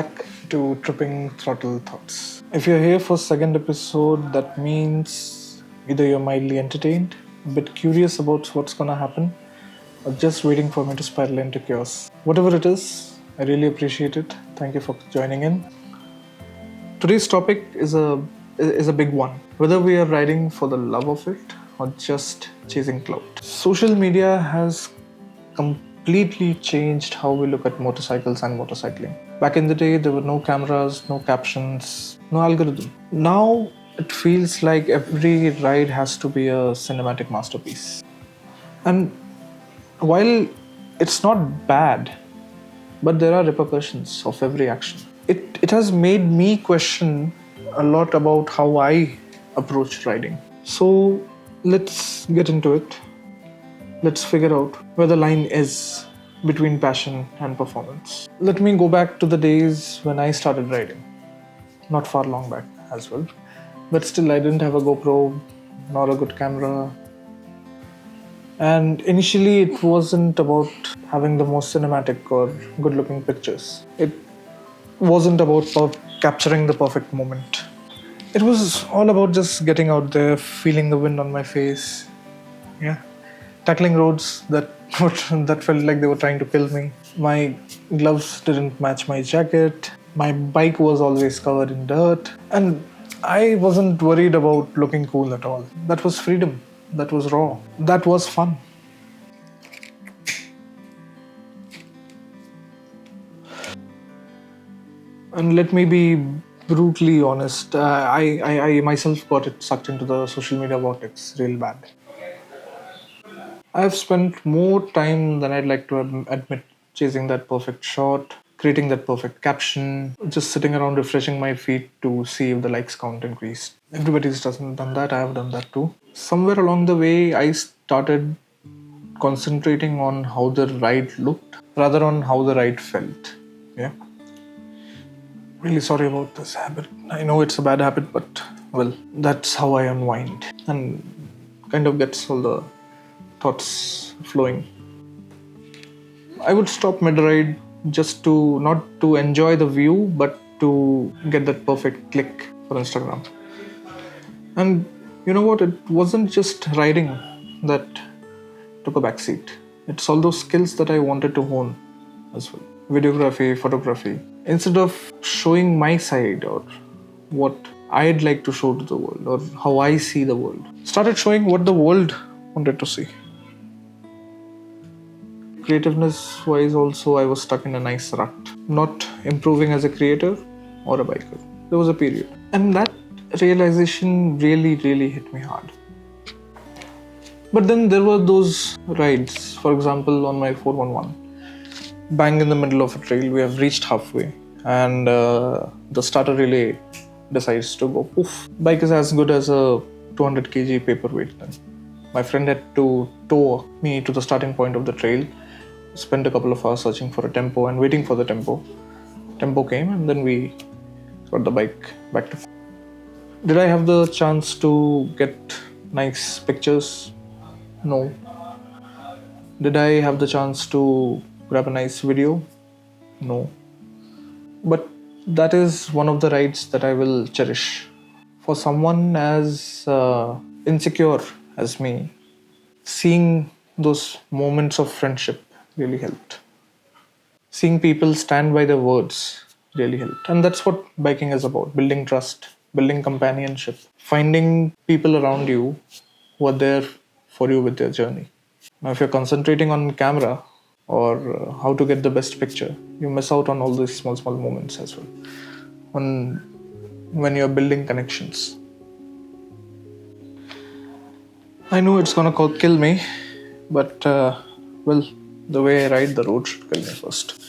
back to Tripping Throttle Thoughts. If you're here for second episode, that means either you're mildly entertained, a bit curious about what's gonna happen, or just waiting for me to spiral into chaos. Whatever it is, I really appreciate it. Thank you for joining in. Today's topic is a big one. Whether we are riding for the love of it or just chasing clout. Social media has completely changed how we look at motorcycles and motorcycling. Back in the day, there were no cameras, no captions, no algorithm. Now, it feels like every ride has to be a cinematic masterpiece. And while it's not bad, but there are repercussions of every action. It has made me question a lot about how I approach riding. So let's get into it. Let's figure out where the line is between passion and performance. Let me go back to the days when I started riding. Not far long back as well. But still, I didn't have a GoPro, nor a good camera. And initially, it wasn't about having the most cinematic or good looking pictures. It wasn't about capturing the perfect moment. It was all about just getting out there, feeling the wind on my face. Yeah. Tackling roads that felt like they were trying to kill me. My gloves didn't match my jacket. My bike was always covered in dirt. And I wasn't worried about looking cool at all. That was freedom. That was raw. That was fun. And let me be brutally honest. I myself got it sucked into the social media vortex real bad. I've spent more time than I'd like to admit chasing that perfect shot, creating that perfect caption, just sitting around refreshing my feed to see if the likes count increased. Everybody's done that, I have done that too. Somewhere along the way, I started concentrating on how the ride looked rather on how the ride felt. Yeah. Really sorry about this habit. I know it's a bad habit, but well, that's how I unwind and kind of gets all the thoughts flowing. I would stop mid-ride just to not to enjoy the view, but to get that perfect click for Instagram. And you know what? It wasn't just riding that took a backseat. It's all those skills that I wanted to hone as well. Videography, photography. Instead of showing my side or what I'd like to show to the world or how I see the world, started showing what the world wanted to see. Creativeness wise also, I was stuck in a nice rut. Not improving as a creator or a biker. There was a period. And that realization really hit me hard. But then there were those rides, for example on my 411. Bang in the middle of a trail, we have reached halfway and the starter relay decides to go poof. Bike is as good as a 200 kg paperweight then. My friend had to tow me to the starting point of the trail. Spent a couple of hours searching for a tempo and waiting for the tempo. Tempo came and then we got the bike back to. Did I have the chance to get nice pictures? No. Did I have the chance to grab a nice video? No. But that is one of the rides that I will cherish. For someone as insecure as me, seeing those moments of friendship really helped. Seeing people stand by their words really helped. And that's what biking is about, building trust, building companionship, finding people around you who are there for you with their journey. Now, if you're concentrating on camera or how to get the best picture, you miss out on all these small moments as well. When you're building connections. I know it's gonna kill me, but well, the way I ride the road should kill me first.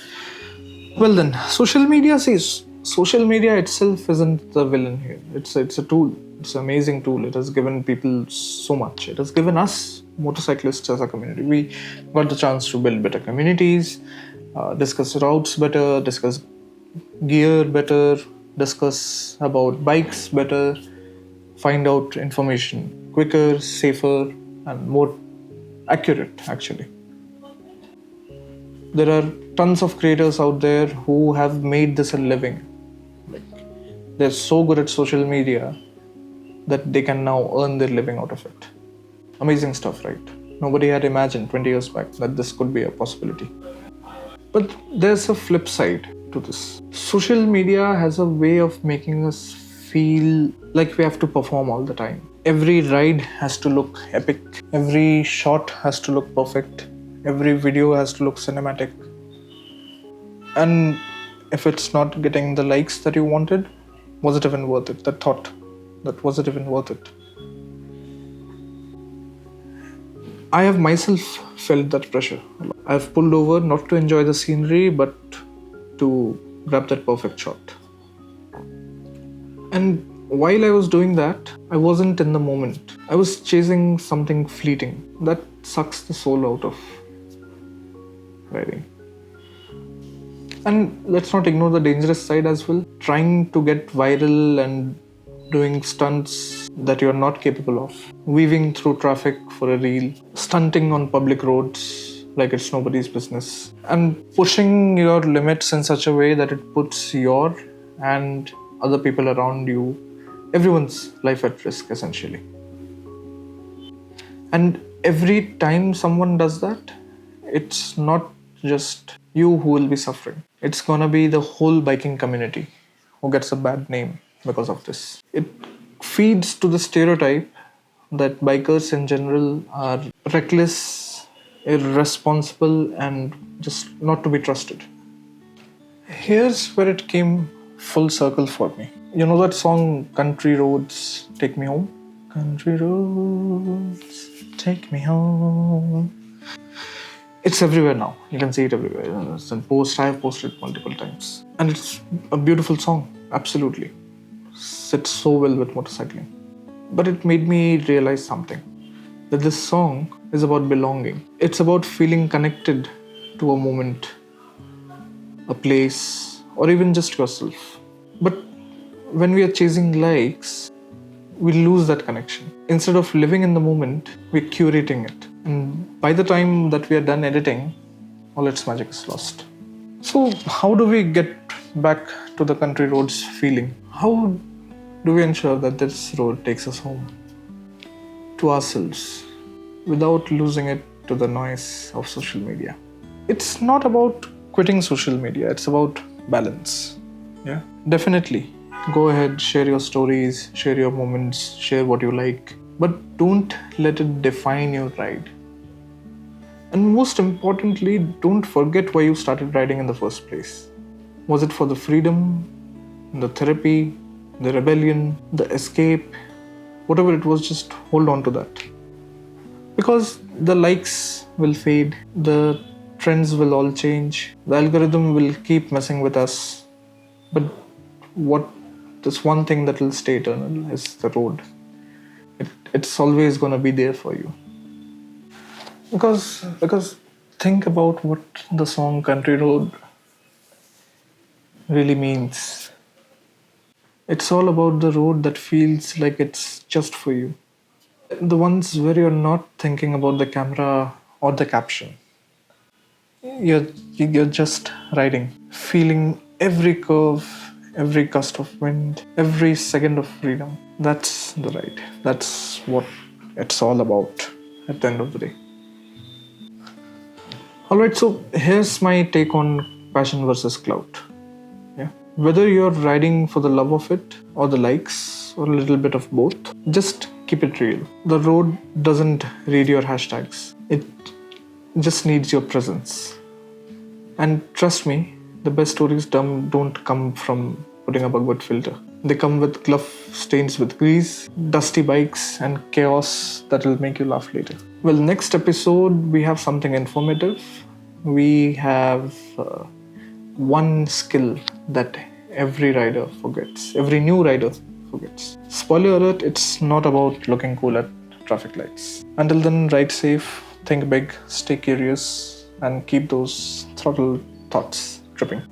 Well then, social media itself isn't the villain here. It's a tool. It's an amazing tool. It has given people so much. It has given us motorcyclists as a community. We got the chance to build better communities, discuss routes better, discuss gear better, discuss about bikes better, find out information quicker, safer, and more accurate actually. There are tons of creators out there who have made this a living. Like, they're so good at social media that they can now earn their living out of it. Amazing stuff, right? Nobody had imagined 20 years back that this could be a possibility. But there's a flip side to this. Social media has a way of making us feel like we have to perform all the time. Every ride has to look epic. Every shot has to look perfect. Every video has to look cinematic. And if it's not getting the likes that you wanted, was it even worth it? That thought, that was it even worth it? I have myself felt that pressure. I've pulled over not to enjoy the scenery, but to grab that perfect shot. And while I was doing that, I wasn't in the moment. I was chasing something fleeting that sucks the soul out of riding. And let's not ignore the dangerous side as well. Trying to get viral and doing stunts that you're not capable of. Weaving through traffic for a reel. Stunting on public roads like it's nobody's business. And pushing your limits in such a way that it puts your and other people around you, everyone's life at risk essentially. And every time someone does that, it's not just you who will be suffering. It's gonna be the whole biking community who gets a bad name because of this. It feeds to the stereotype that bikers in general are reckless, irresponsible, and just not to be trusted. Here's where it came full circle for me. You know that song, Country Roads Take Me Home? Country roads take me home. It's everywhere now. You can see it everywhere. It's in post. I have posted it multiple times. And it's a beautiful song, absolutely. Sits so well with motorcycling. But it made me realize something. That this song is about belonging. It's about feeling connected to a moment, a place, or even just yourself. But when we are chasing likes, we lose that connection. Instead of living in the moment, we're curating it. And by the time that we are done editing, all its magic is lost. So how do we get back to the country roads feeling? How do we ensure that this road takes us home? To ourselves, without losing it to the noise of social media. It's not about quitting social media, it's about balance. Yeah, definitely. Go ahead, share your stories, share your moments, share what you like. But don't let it define your ride. And most importantly, don't forget why you started riding in the first place. Was it for the freedom, the therapy, the rebellion, the escape? Whatever it was, just hold on to that. Because the likes will fade, the trends will all change, the algorithm will keep messing with us. But this one thing that will stay eternal is the road. It's always going to be there for you. Because think about what the song Country Road really means. It's all about the road that feels like it's just for you. The ones where you're not thinking about the camera or the caption. You're just riding, feeling every curve, every gust of wind, every second of freedom. That's the ride. That's what it's all about at the end of the day. Alright, so here's my take on passion versus clout. Yeah. Whether you're riding for the love of it or the likes or a little bit of both, just keep it real. The road doesn't read your hashtags. It just needs your presence. And trust me, the best stories don't come from putting up a good filter. They come with glove stains with grease, dusty bikes, and chaos that will make you laugh later. Well, next episode, we have something informative. We have one skill that every rider forgets, every new rider forgets. Spoiler alert, it's not about looking cool at traffic lights. Until then, ride safe, think big, stay curious, and keep those throttle thoughts tripping.